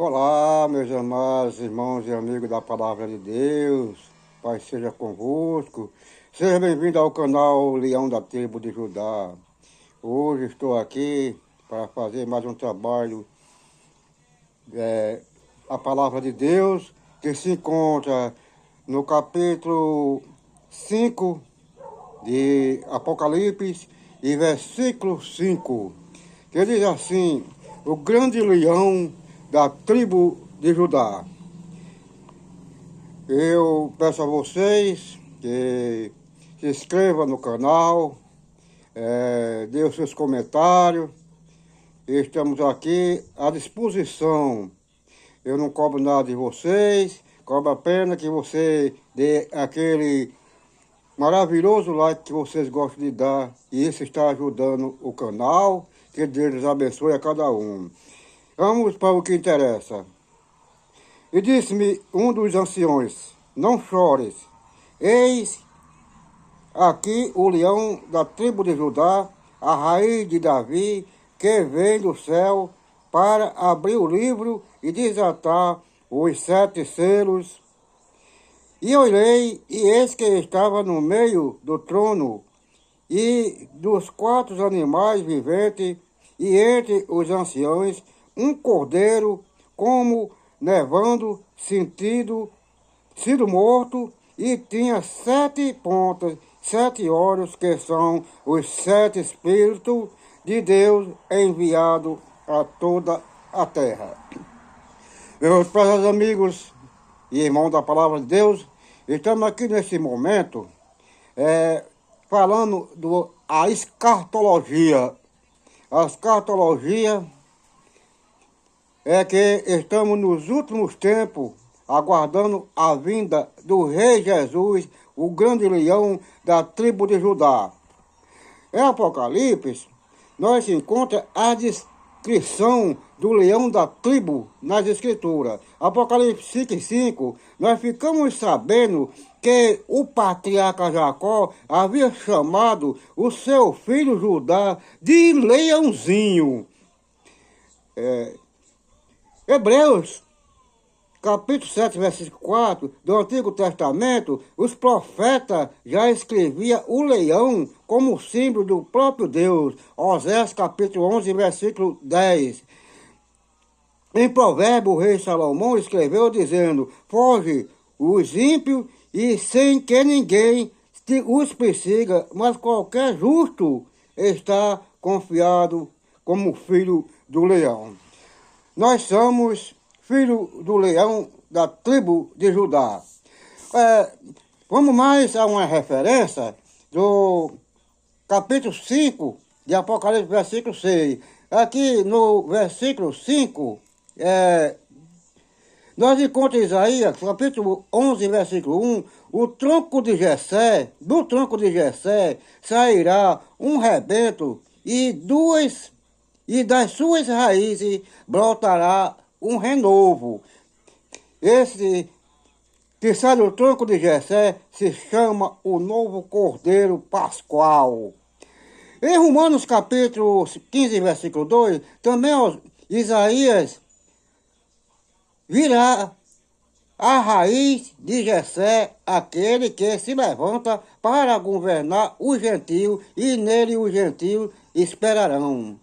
Olá, meus amados irmãos e amigos da Palavra de Deus, Pai seja convosco. Seja bem-vindo ao canal Leão da Tribo de Judá. Hoje estou aqui para fazer mais um trabalho, a Palavra de Deus, que se encontra no capítulo 5 de Apocalipse e versículo 5, que diz assim: o grande leão da tribo de Judá. Eu peço a vocês que se inscrevam no canal, dê os seus comentários. Estamos aqui à disposição. Eu não cobro nada de vocês, cobro apenas que você dê aquele maravilhoso like que vocês gostam de dar, e isso está ajudando o canal. Que Deus abençoe a cada um. Vamos para o que interessa. E disse-me um dos anciões: não chores, eis aqui o leão da tribo de Judá, a raiz de Davi, que vem do céu para abrir o livro e desatar os 7 selos. E olhei, e eis que estava no meio do trono e dos 4 animais viventes, e entre os anciões, um cordeiro, como nevando, sido morto, e tinha 7 pontas, 7 olhos, que são os 7 Espíritos de Deus enviados a toda a terra. Meus prezados amigos e irmãos da Palavra de Deus, estamos aqui nesse momento falando da escatologia. A escatologia é que estamos nos últimos tempos aguardando a vinda do Rei Jesus, o grande leão da tribo de Judá. Em Apocalipse, nós encontramos a descrição do leão da tribo nas Escrituras. Apocalipse 5:5, nós ficamos sabendo que o patriarca Jacó havia chamado o seu filho Judá de leãozinho. Hebreus, capítulo 7, versículo 4, do Antigo Testamento, os profetas já escreviam o leão como símbolo do próprio Deus. Oséias, capítulo 11, versículo 10. Em Provérbio, o rei Salomão escreveu dizendo: foge os ímpios e sem que ninguém os persiga, mas qualquer justo está confiado como filho do leão. Nós somos filho do leão da tribo de Judá. Vamos mais a uma referência do capítulo 5 de Apocalipse, versículo 6. Aqui no versículo 5, nós encontramos Isaías, capítulo 11, versículo 1, do tronco de Jessé sairá um rebento, e das suas raízes brotará um renovo. Esse que sai do tronco de Jessé se chama o novo Cordeiro Pascual. Em Romanos capítulo 15, versículo 2, também Isaías virá a raiz de Jessé, aquele que se levanta para governar os gentios, e nele os gentios esperarão.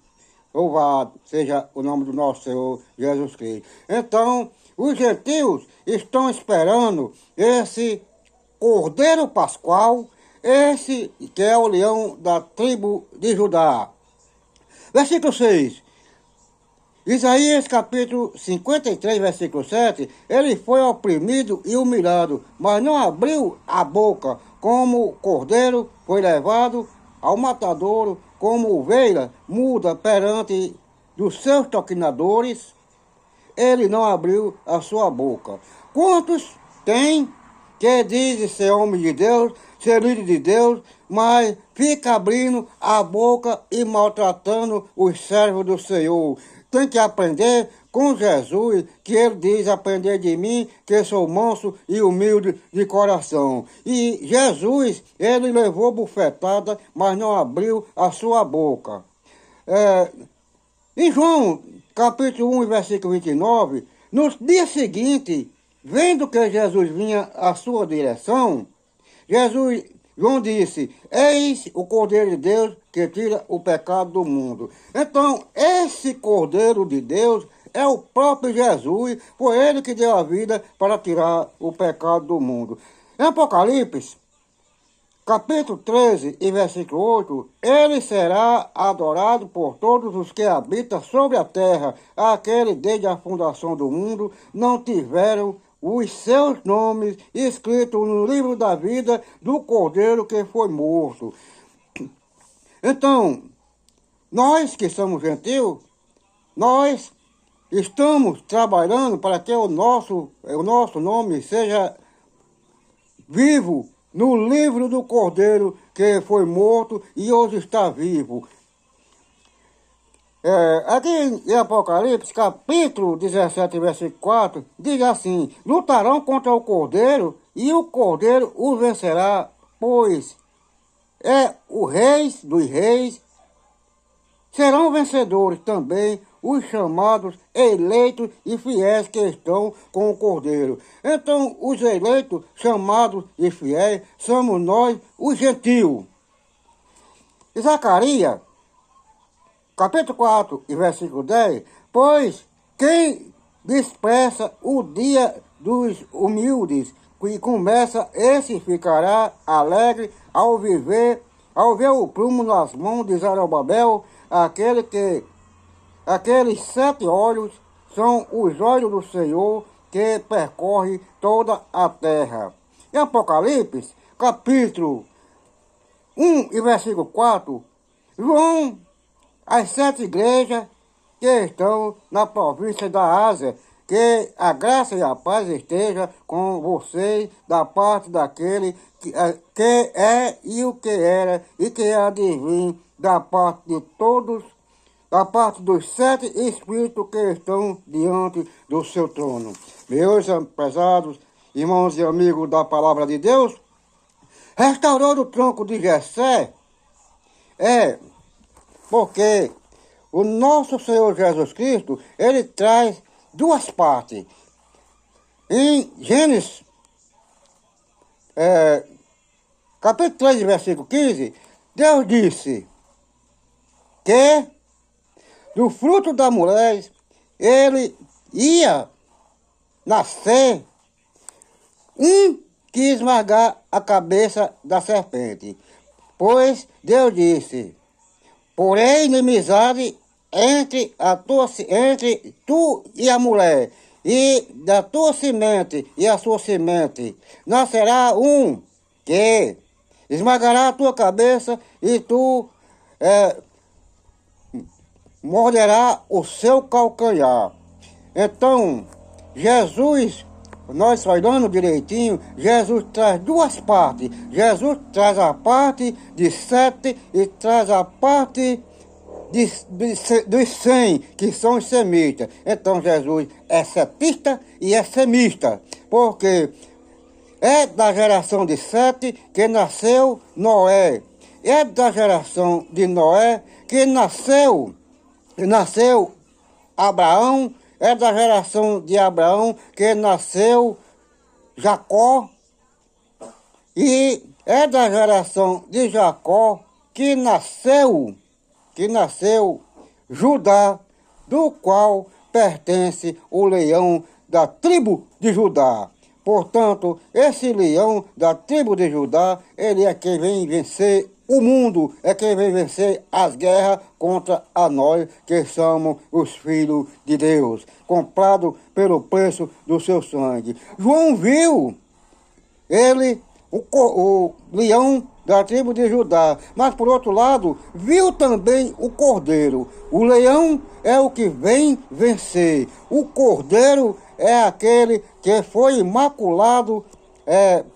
Louvado seja o nome do nosso Senhor Jesus Cristo. Então, os gentios estão esperando esse Cordeiro Pascual, esse que é o leão da tribo de Judá. Versículo 6. Isaías capítulo 53, versículo 7, ele foi oprimido e humilhado, mas não abriu a boca. Como cordeiro foi levado ao matadouro, como ovelha muda perante dos seus toquinadores, ele não abriu a sua boca. Quantos tem que dizem ser homem de Deus, ser líder de Deus, mas fica abrindo a boca e maltratando os servos do Senhor? Tem que aprender com Jesus, que ele diz: aprender de mim, que sou manso e humilde de coração. E Jesus, ele levou bufetada, mas não abriu a sua boca. Em João, capítulo 1, versículo 29, No dia seguinte, vendo que Jesus vinha à sua direção, João disse: Eis o Cordeiro de Deus que tira o pecado do mundo. Então, esse Cordeiro de Deus é o próprio Jesus, foi ele que deu a vida para tirar o pecado do mundo. Em Apocalipse, capítulo 13 e versículo 8, ele será adorado por todos os que habitam sobre a terra, aquele desde a fundação do mundo não tiveram os seus nomes escritos no livro da vida do Cordeiro que foi morto. Então, nós que somos gentios, nós estamos trabalhando para que o nosso nome seja vivo no livro do Cordeiro que foi morto e hoje está vivo. Aqui em Apocalipse, capítulo 17, versículo 4, diz assim: lutarão contra o Cordeiro e o Cordeiro os vencerá, pois é o Rei dos Reis. Serão vencedores também os chamados eleitos e fiéis que estão com o Cordeiro. Então, os eleitos, chamados e fiéis, somos nós, os gentios. Zacarias, capítulo 4 e versículo 10, pois quem despreza o dia dos humildes e começa, esse ficará alegre ao ver o prumo nas mãos de Zorobabel, aqueles 7 olhos são os olhos do Senhor que percorre toda a terra. Em Apocalipse, capítulo 1 e versículo 4, João, as 7 igrejas que estão na província da Ásia, que a graça e a paz esteja com vocês da parte daquele que é e o que era e que há de vir, da parte de todos, da parte dos 7 espíritos que estão diante do seu trono. Meus prezados irmãos e amigos da palavra de Deus, restaurando o tronco de Jessé porque o nosso Senhor Jesus Cristo, ele traz 2 partes. Em Gênesis, capítulo 3, versículo 15, Deus disse que do fruto da mulher ele ia nascer um que esmagar a cabeça da serpente. Pois Deus disse: porém, inimizade entre tu e a mulher, e da tua semente e a sua semente nascerá um que esmagará a tua cabeça e tu morderá o seu calcanhar. Então, Jesus, nós olhando direitinho, Jesus traz 2 partes. Jesus traz a parte de 7 e traz a parte dos 100, que são os semitas. Então Jesus é setista e é semista, porque é da geração de 7 que nasceu Noé. É da geração de Noé que nasceu Abraão. É da geração de Abraão que nasceu Jacó. E é da geração de Jacó que nasceu Judá, do qual pertence o leão da tribo de Judá. Portanto, esse leão da tribo de Judá, ele é quem vem vencer o mundo, é quem vem vencer as guerras contra a nós, que somos os filhos de Deus, comprados pelo preço do seu sangue. João viu o leão da tribo de Judá, mas por outro lado, viu também o cordeiro. O leão é o que vem vencer. O cordeiro é aquele que foi imaculado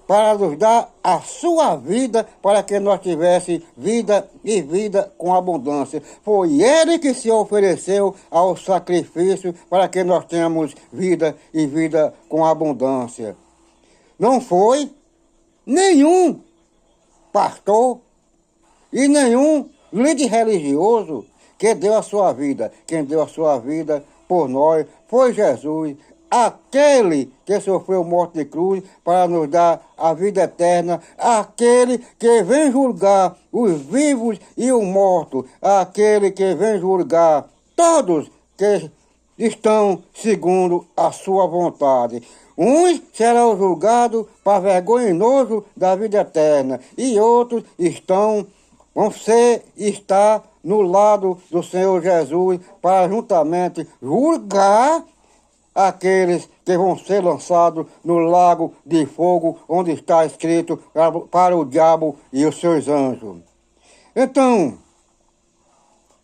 para nos dar a sua vida, para que nós tivéssemos vida e vida com abundância. Foi ele que se ofereceu ao sacrifício para que nós tenhamos vida e vida com abundância. Não foi nenhum pastor e nenhum líder religioso que deu a sua vida. Quem deu a sua vida por nós foi Jesus. aquele que sofreu morte de cruz para nos dar a vida eterna, aquele que vem julgar os vivos e os mortos, aquele que vem julgar todos que estão segundo a sua vontade. Uns serão julgados para vergonhoso da vida eterna, e outros estar no lado do Senhor Jesus para juntamente julgar aqueles que vão ser lançados no lago de fogo, onde está escrito para o diabo e os seus anjos. Então,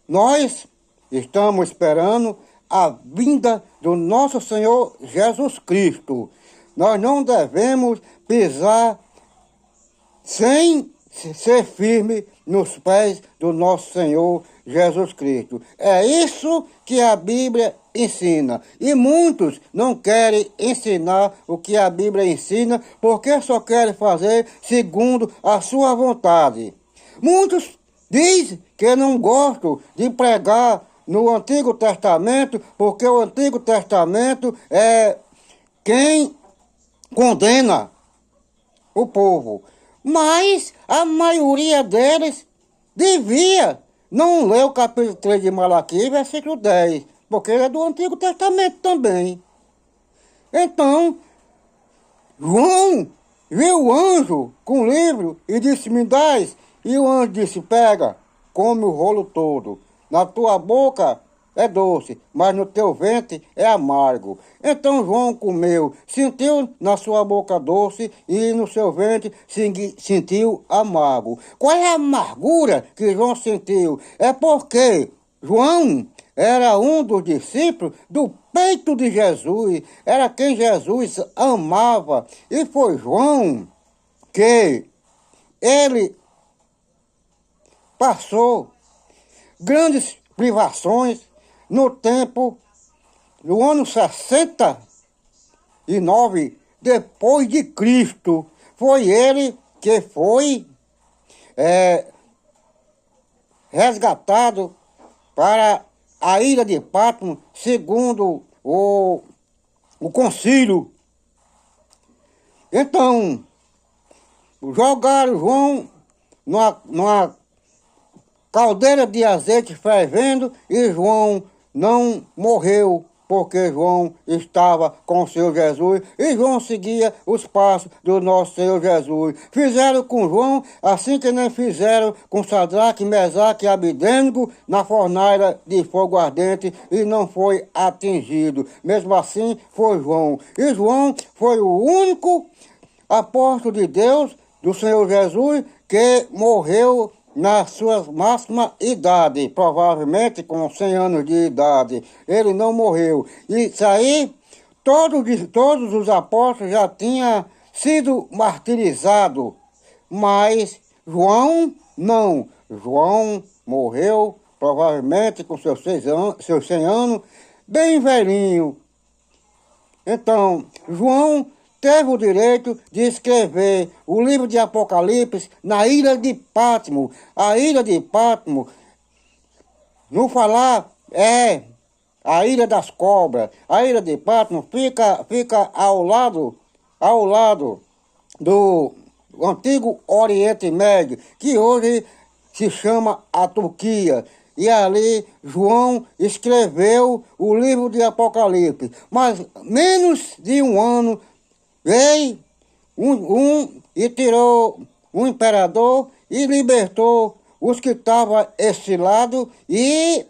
nós estamos esperando a vinda do nosso Senhor Jesus Cristo. Nós não devemos pisar sem ser firme nos pés do nosso Senhor Jesus Cristo. É isso que a Bíblia ensina. E muitos não querem ensinar o que a Bíblia ensina, porque só querem fazer segundo a sua vontade. Muitos dizem que não gostam de pregar no Antigo Testamento, porque o Antigo Testamento é quem condena o povo. Mas a maioria deles devia não ler o capítulo 3 de Malaquias, versículo 10, porque ele é do Antigo Testamento também. Então, João viu o anjo com o livro e disse, me dás. E o anjo disse, pega, come o rolo todo. Na tua boca é doce, mas no teu ventre é amargo. Então João comeu, sentiu na sua boca doce e no seu ventre sentiu amargo. Qual é a amargura que João sentiu? É porque João era um dos discípulos do peito de Jesus, era quem Jesus amava. E foi João que ele passou grandes privações no tempo, no ano 69, depois de Cristo. Foi ele que foi resgatado para a ilha de Patmos, segundo o concílio. Então, jogaram João numa caldeira de azeite fervendo e João não morreu, porque João estava com o Senhor Jesus e João seguia os passos do nosso Senhor Jesus. Fizeram com João assim que nem fizeram com Sadraque, Mesaque e Abidênego na fornalha de fogo ardente e não foi atingido. Mesmo assim foi João. E João foi o único apóstolo de Deus, do Senhor Jesus, que morreu na sua máxima idade, provavelmente com 100 anos de idade. Ele não morreu. E isso aí, todos os apóstolos já tinham sido martirizados, mas João não. João morreu, provavelmente com seus 100 anos, bem velhinho. Então, João teve o direito de escrever o livro de Apocalipse na ilha de Patmos. A ilha de Patmos, no falar, é a ilha das cobras. A ilha de Patmos fica ao lado do antigo Oriente Médio, que hoje se chama a Turquia. E ali João escreveu o livro de Apocalipse. Mas menos de um ano veio e tirou um imperador e libertou os que estavam exilados e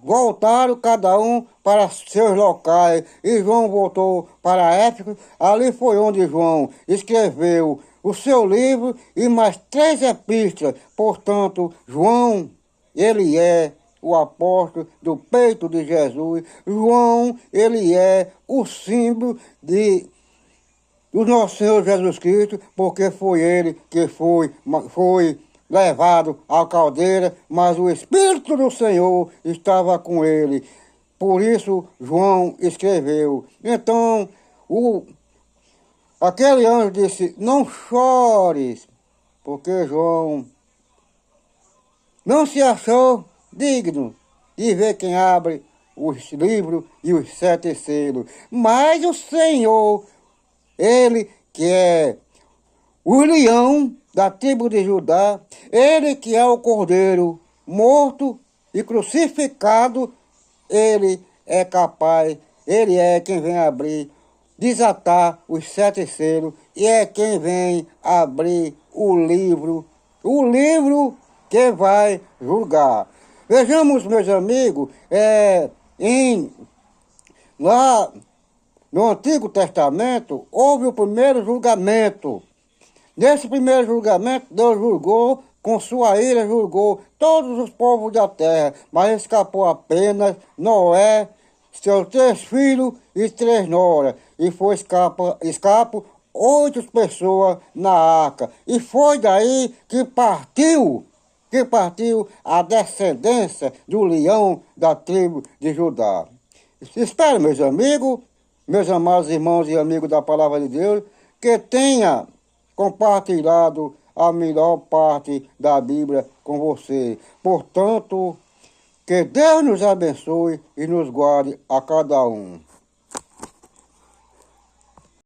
voltaram cada um para seus locais. E João voltou para Éfeso. Ali foi onde João escreveu o seu livro e mais 3 epístolas. Portanto, João, ele é o apóstolo do peito de Jesus. João, ele é o símbolo do nosso Senhor Jesus Cristo, porque foi ele que foi levado à caldeira, mas o Espírito do Senhor estava com ele. Por isso João escreveu. Então, aquele anjo disse, não chores, porque João não se achou digno de ver quem abre os livros e os 7 selos. Mas o Senhor, Ele que é o leão da tribo de Judá, Ele que é o cordeiro morto e crucificado, Ele é capaz, Ele é quem vem abrir, desatar os 7 selos, e é quem vem abrir o livro que vai julgar. Vejamos, meus amigos, lá no Antigo Testamento houve o primeiro julgamento. Nesse primeiro julgamento, Deus julgou, com sua ira julgou todos os povos da terra, mas escapou apenas Noé, seus 3 filhos e 3 noras, e foi escapo 8 pessoas na arca. E foi daí que partiu a descendência do leão da tribo de Judá. Espero, meus amados irmãos e amigos da Palavra de Deus, que tenha compartilhado a melhor parte da Bíblia com você. Portanto, que Deus nos abençoe e nos guarde a cada um.